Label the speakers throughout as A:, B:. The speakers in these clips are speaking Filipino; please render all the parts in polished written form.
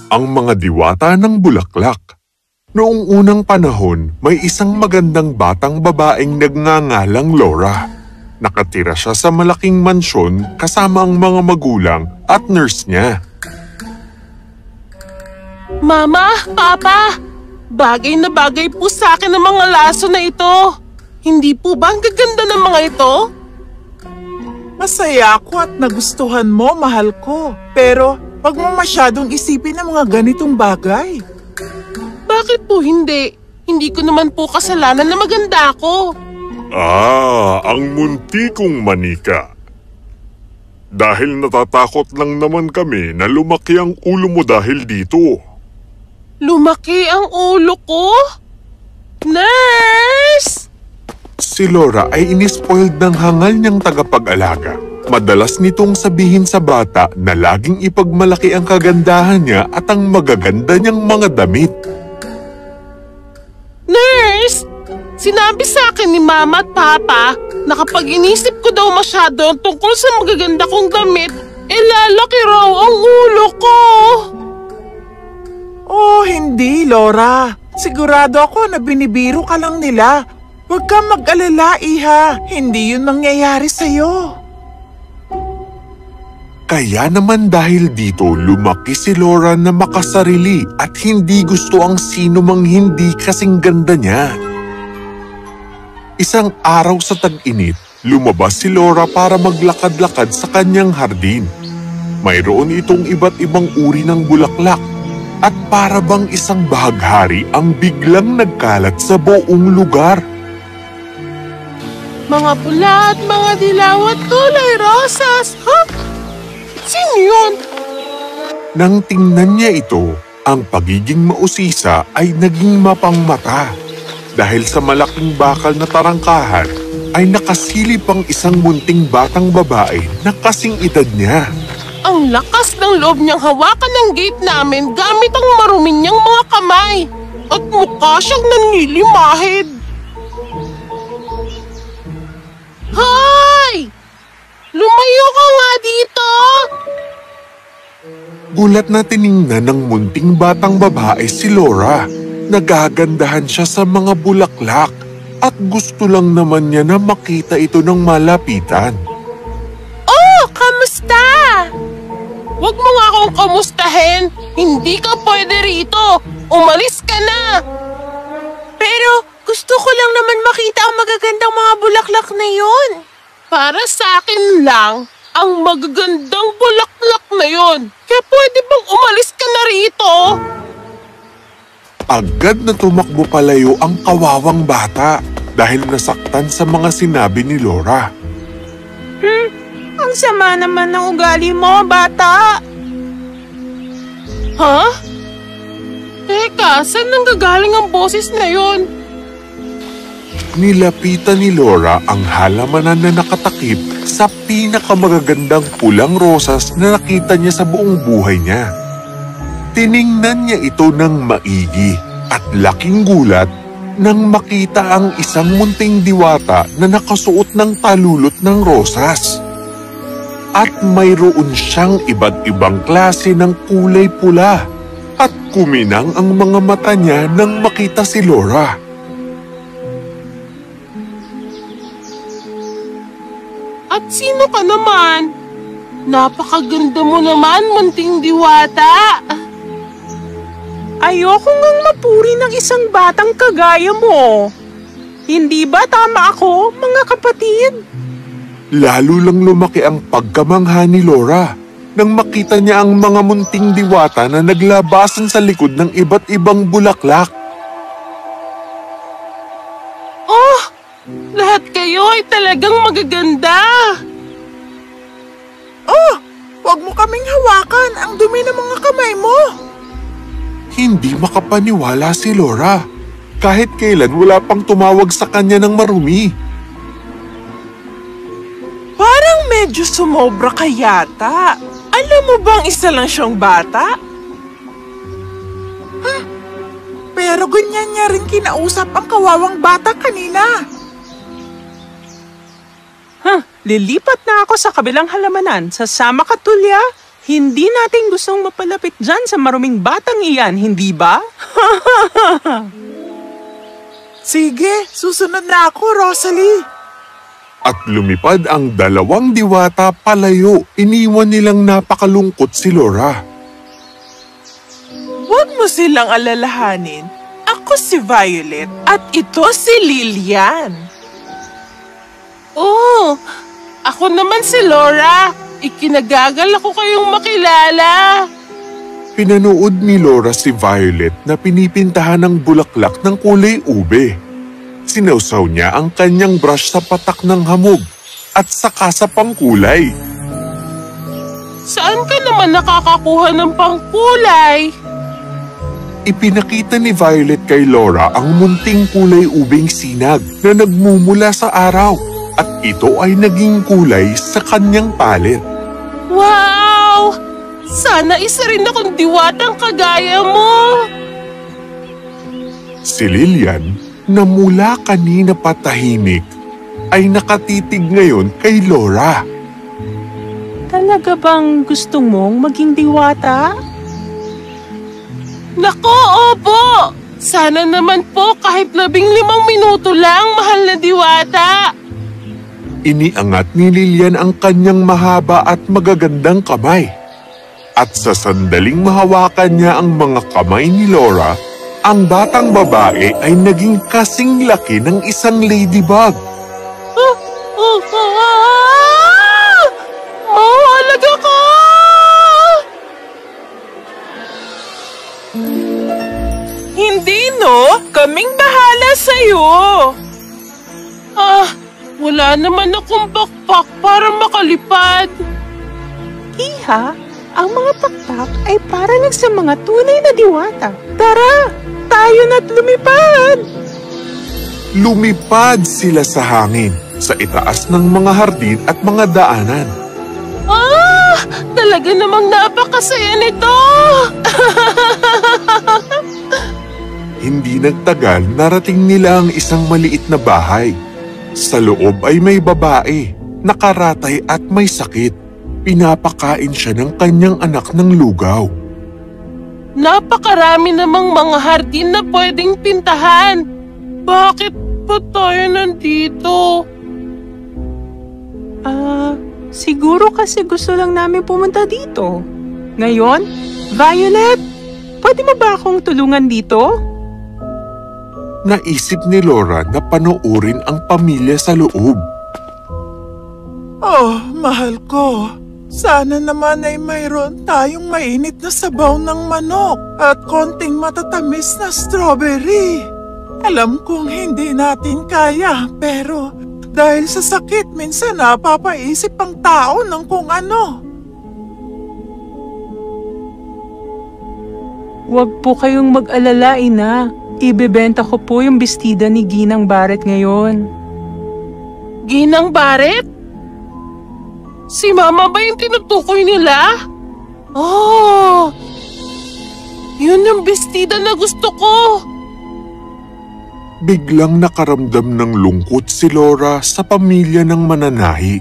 A: ang mga diwata ng bulaklak. Noong unang panahon, may isang magandang batang babaeng nagngangalang Laura. Nakatira siya sa malaking mansyon kasama ang mga magulang at nurse niya.
B: Mama, Papa, bagay na bagay po sa akin ang mga laso na ito. Hindi po ba ang gaganda ng mga ito?
C: Masaya ako at nagustuhan mo, mahal ko. Pero wag mo masyadong isipin ang mga ganitong bagay.
B: Bakit po hindi? Hindi ko naman po kasalanan na maganda ako.
A: Ang munti kong manika. Dahil natatakot lang naman kami na lumaki ang ulo mo dahil dito.
B: Lumaki ang ulo ko? Nurse!
A: Si Laura ay inispoiled ng hangal niyang tagapag-alaga. Madalas nitong sabihin sa bata na laging ipagmalaki ang kagandahan niya at ang magaganda niyang mga damit.
B: Nurse! Sinabi sa akin ni Mama at Papa na kapag inisip ko daw masyado tungkol sa magaganda kong damit, lalaki raw ang ulo ko.
C: Oh, hindi, Laura. Sigurado ako na binibiro ka lang nila. Huwag kang mag-alala, Iha. Hindi yun nangyayari sa'yo.
A: Kaya naman dahil dito lumaki si Laura na makasarili at hindi gusto ang sino mang hindi kasing ganda niya. Isang araw sa tag-init, lumabas si Laura para maglakad-lakad sa kanyang hardin. Mayroon itong iba't ibang uri ng bulaklak at para bang isang bahaghari ang biglang nagkalat sa buong lugar.
B: Mga pula at mga dilaw at kulay rosas. Huh? Sino yun?
A: Nang tingnan niya ito, ang pagiging mausisa ay naging mapangmata. Dahil sa malaking bakal na tarangkahan, ay nakasilip ang isang munting batang babae na kasing edad niya.
B: Ang lakas ng loob niyang hawakan ng gate namin gamit ang marumi niyang mga kamay. At mukha siyang nanlilimahid. Hoy! Lumayo ka nga dito!
A: Gulat na tiningnan ng munting batang babae si Laura. Nagagandahan siya sa mga bulaklak at gusto lang naman niya na makita ito ng malapitan.
B: Oh, kamusta? Huwag mo nga akong kamustahin. Hindi ka pwede rito. Umalis ka na.
D: Pero gusto ko lang naman makita ang magagandang mga bulaklak na yun.
B: Para sa akin lang ang magagandang bulaklak na yun. Kaya pwede bang umalis ka na rito?
A: Agad na tumakbo palayo ang kawawang bata dahil nasaktan sa mga sinabi ni Laura.
D: Ang sama naman ng ugali mo, bata.
B: Ha? Teka, saan nanggagaling ang boses na yun?
A: Nilapitan ni Laura ang halamanan na nakatakip sa pinakamagagandang pulang rosas na nakita niya sa buong buhay niya. Tiningnan niya ito ng maigi at laking gulat nang makita ang isang munting diwata na nakasuot ng talulot ng rosas. At mayroon siyang iba't ibang klase ng kulay pula at kuminang ang mga mata niya nang makita si Laura.
B: At sino ka naman? Napakaganda mo naman, munting diwata.
D: Ayoko ngang mapuri ng isang batang kagaya mo. Hindi ba tama ako, mga kapatid?
A: Lalo lang lumaki ang pagkamangha ni Laura nang makita niya ang mga munting diwata na naglabasan sa likod ng iba't ibang bulaklak.
B: Oh, lahat kayo ay talagang magaganda.
C: Oh, huwag mo kaming hawakan. Ang dumi ng mga kamay mo.
A: Hindi makapaniwala si Laura. Kahit kailan wala pang tumawag sa kanya ng marumi.
C: Parang medyo sumobra ka yata. Alam mo bang isa lang siyang bata? Pero ganyan niya rin kinausap ang kawawang bata kanina.
D: Lilipat na ako sa kabilang halamanan. Sasama ka, Tulya? Hindi natin gustong mapalapit dyan sa maruming batang iyan, hindi ba?
C: Sige, susunod na ako, Rosalie.
A: At lumipad ang dalawang diwata palayo. Iniwan nilang napakalungkot si Laura.
C: Huwag mo silang alalahanin. Ako si Violet at ito si Lilian.
B: Oh, ako naman si Laura. Ikinagagal ako kayong makilala.
A: Pinanood ni Laura si Violet na pinipintahan ng bulaklak ng kulay ube. Sinawsaw niya ang kanyang brush sa patak ng hamog at saka sa pangkulay.
B: Saan ka naman nakakakuha ng pangkulay?
A: Ipinakita ni Violet kay Laura ang munting kulay ubing sinag na nagmumula sa araw at ito ay naging kulay sa kanyang palet.
B: Wow! Sana isa rin akong diwatang kagaya mo.
A: Si Lilian, na mula kanina patahimik, ay nakatitig ngayon kay Laura.
D: Talaga bang gusto mong maging diwata?
B: Nako, opo! Sana naman po kahit 15 minuto lang, mahal na diwata.
A: Iniangat ni Lilian ang kanyang mahaba at magagandang kamay. At sa sandaling mahawakan niya ang mga kamay ni Laura, ang batang babae ay naging kasing laki ng isang ladybug.
B: Mahalaga ka!
C: Hindi no, kaming bahala sa'yo.
B: Wala naman akong backpack para makalipad.
D: Iha, ang mga pakpak ay para lang sa mga tunay na diwata. Tara, tayo na't lumipad!
A: Lumipad sila sa hangin, sa itaas ng mga hardin at mga daanan.
B: Talaga namang napakasaya nito!
A: Hindi nagtagal, narating nila ang isang maliit na bahay. Sa loob ay may babae, nakaratay at may sakit. Pinapakain siya ng kanyang anak ng lugaw.
B: Napakarami namang mga hardin na pwedeng pintahan. Bakit pa tayo nandito?
D: Siguro kasi gusto lang namin pumunta dito. Ngayon, Violet, pwede mo ba akong tulungan dito?
A: Naisip ni Laura na panoorin ang pamilya sa loob.
C: Oh, mahal ko. Sana naman ay mayroon tayong mainit na sabaw ng manok at konting matatamis na strawberry. Alam kong hindi natin kaya, pero dahil sa sakit, minsan napapaisip ang tao ng kung ano.
D: Huwag po kayong mag-alala, Ina. Ibebenta ko po yung bestida ni Ginang Barret ngayon.
B: Ginang Barret? Si Mama ba yung tinutukoy nila? Oh! Yun yung bestida na gusto ko!
A: Biglang nakaramdam ng lungkot si Laura sa pamilya ng mananahi.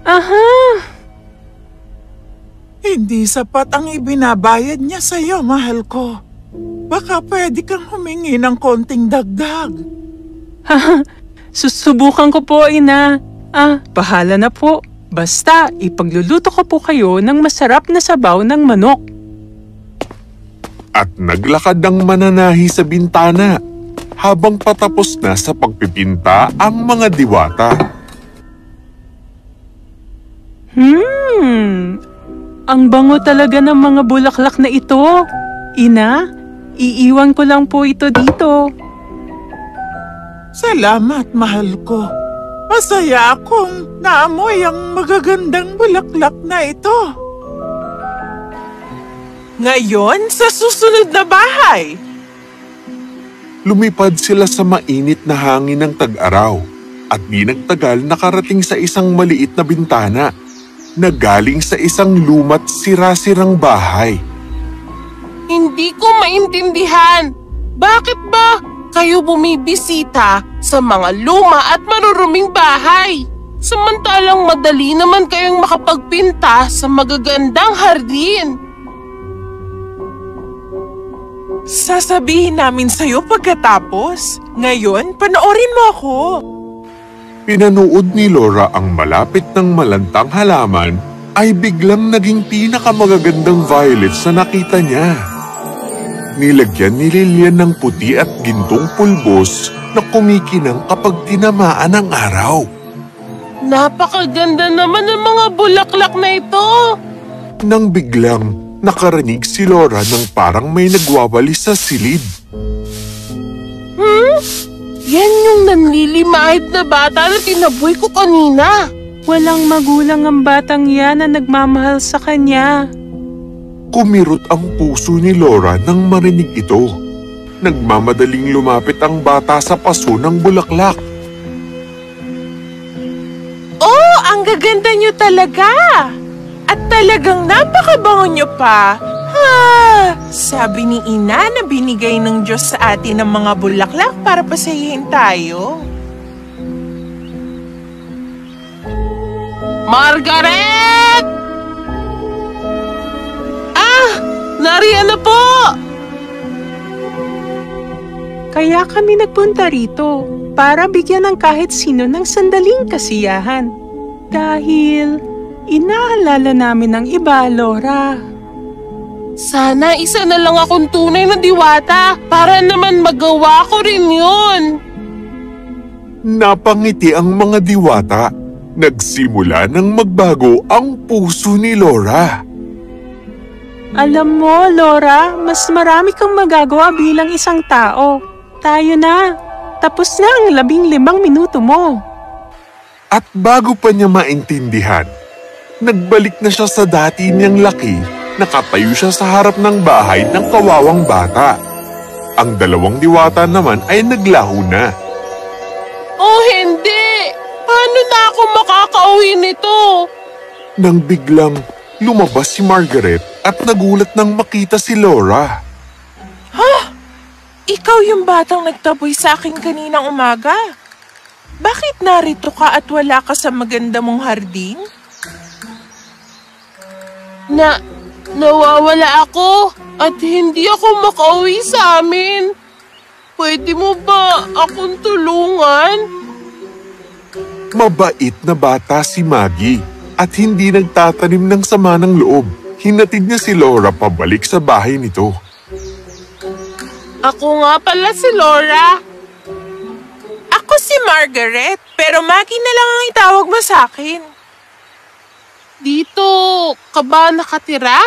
D: Aha!
C: Hindi sapat ang ibinabayad niya sa'yo, mahal ko. Baka pwede kang humingi ng konting dagdag.
D: Susubukan ko po, Ina. Bahala na po. Basta, ipagluluto ko po kayo ng masarap na sabaw ng manok.
A: At naglakad ang mananahi sa bintana habang patapos na sa pagpipinta ang mga diwata.
D: Ang bango talaga ng mga bulaklak na ito. Ina, iiwan ko lang po ito dito.
C: Salamat, mahal ko. Masaya akong naamoy ang magagandang bulaklak na ito. Ngayon, sa susunod na bahay.
A: Lumipad sila sa mainit na hangin ng tag-araw at di nagtagal nakarating sa isang maliit na bintana na galing sa isang lumat sira-sirang bahay.
B: Hindi ko maintindihan. Bakit ba kayo bumibisita sa mga luma at maruruming bahay? Samantalang madali naman kayong makapagpinta sa magagandang hardin.
D: Sasabihin namin sa'yo pagkatapos. Ngayon, panoorin mo ako.
A: Pinanood ni Laura ang malapit ng malantang halaman ay biglang naging pinakamagagandang violets na nakita niya. Nilagyan ni Lilian ng puti at gintong pulbos na kumikinang kapag tinamaan ng araw.
B: Napakaganda naman ng mga bulaklak na ito.
A: Nang biglang nakarinig si Laura ng parang may nagwawalis sa silid.
B: Yan yung nanlilimahid na bata na tinaboy ko kanina.
D: Walang magulang ang batang yan na nagmamahal sa kanya.
A: Kumirot ang puso ni Laura nang marinig ito. Nagmamadaling lumapit ang bata sa paso ng bulaklak.
D: Oh, ang gaganda niyo talaga! At talagang napakabango niyo pa. Sabi ni Ina na binigay ng Diyos sa atin ng mga bulaklak para pasayahin tayo.
B: Margaret! Nariyan na po!
D: Kaya kami nagpunta rito para bigyan ng kahit sino ng sandaling kasiyahan. Dahil inaalala namin ang iba, Laura.
B: Sana isa na lang akong tunay na diwata para naman magawa ko rin yun.
A: Napangiti ang mga diwata. Nagsimula ng magbago ang puso ni Laura.
D: Alam mo, Laura, mas marami kang magagawa bilang isang tao. Tayo na. Tapos na ang 15 minuto mo.
A: At bago pa niya maintindihan, nagbalik na siya sa dati niyang laki. Nakatayo siya sa harap ng bahay ng kawawang bata. Ang dalawang diwata naman ay naglaho na.
B: Oh, hindi! Paano na ako makakauwi nito?
A: Nang biglang lumabas si Margaret at nagulat nang makita si Laura.
D: Ikaw yung batang nagtaboy sa akin kaninang umaga. Bakit narito ka at wala ka sa maganda mong hardin?
B: Nawawala ako at hindi ako makauwi sa amin. Pwede mo ba akong tulungan?
A: Mabait na bata si Maggie at hindi nagtatanim ng sama ng loob. Hinatid niya si Laura pabalik sa bahay nito.
B: Ako nga pala si Laura.
D: Ako si Margaret, pero Maggie na lang ang itawag mo sa akin.
B: Dito ka ba nakatira?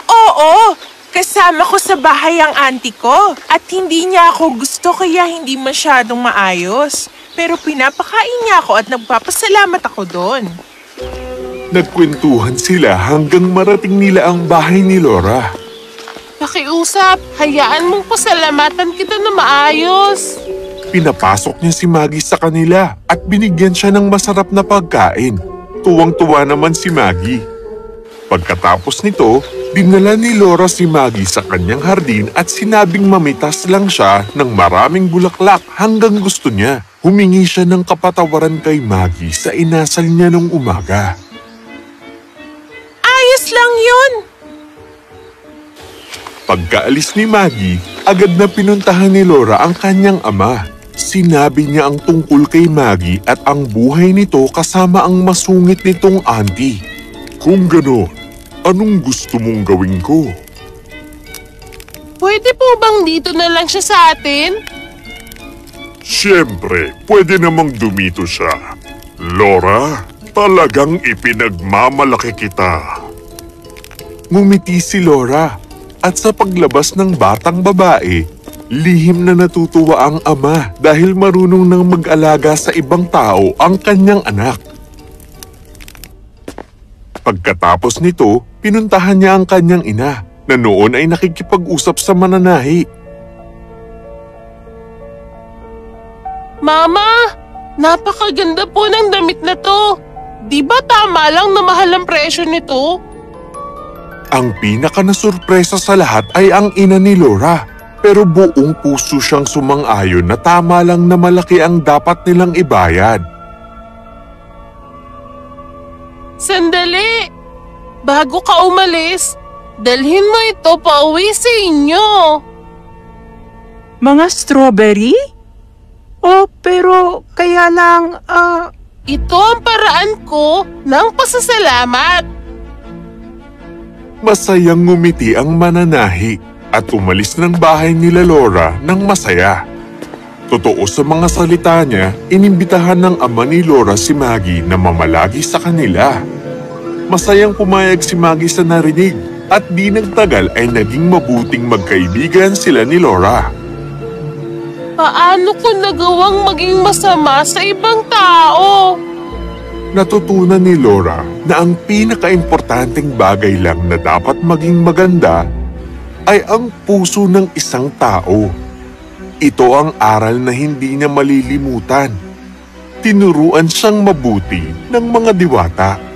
D: Oo, kasama ko sa bahay ang auntie ko at hindi niya ako gusto kaya hindi masyadong maayos. Pero pinapakain niya ako at nagpapasalamat ako doon.
A: Nagkwentuhan sila hanggang marating nila ang bahay ni Laura.
B: Pakiusap, hayaan mong pasalamatan kita na maayos.
A: Pinapasok niya si Maggie sa kanila at binigyan siya ng masarap na pagkain. Tuwang-tuwa naman si Maggie. Pagkatapos nito, dinala ni Laura si Maggie sa kanyang hardin at sinabing mamitas lang siya ng maraming bulaklak hanggang gusto niya. Humingi siya ng kapatawaran kay Maggie sa inasal niya nung umaga.
D: Ayos lang yun!
A: Pagkaalis ni Maggie, agad na pinuntahan ni Laura ang kanyang ama. Sinabi niya ang tungkol kay Maggie at ang buhay nito kasama ang masungit nitong auntie. Kung gano'n, anong gusto mong gawin ko?
B: Pwede po bang dito na lang siya sa atin?
A: Siyempre, pwede namang dumito siya. Laura, talagang ipinagmamalaki kita. Ngumiti si Laura at sa paglabas ng batang babae, lihim na natutuwa ang ama dahil marunong nang mag-alaga sa ibang tao ang kanyang anak. Pagkatapos nito, pinuntahan niya ang kanyang ina na noon ay nakikipag-usap sa mananahi.
B: Mama, napakaganda po ng damit na to. Di ba tama lang na mahal ang presyo nito?
A: Ang pinaka-nasurpresa sa lahat ay ang ina ni Laura. Pero buong puso siyang sumang-ayon na tama lang na malaki ang dapat nilang ibayad.
B: Sandali! Bago ka umalis, dalhin mo ito pauwi sa inyo.
D: Mga strawberry? Oh, pero kaya lang,
B: Ito ang paraan ko ng pasasalamat.
A: Masayang ngumiti ang mananahi at umalis ng bahay nila Laura ng masaya. Totoo sa mga salita niya, inimbitahan ng ama ni Laura si Maggie na mamalagi sa kanila. Masayang pumayag si Maggie sa narinig at di nagtagal ay naging mabuting magkaibigan sila ni Laura.
B: Paano ko nagawang maging masama sa ibang tao?
A: Natutunan ni Laura na ang pinakaimportanteng bagay lang na dapat maging maganda ay ang puso ng isang tao. Ito ang aral na hindi niya malilimutan. Tinuruan siyang mabuti ng mga diwata.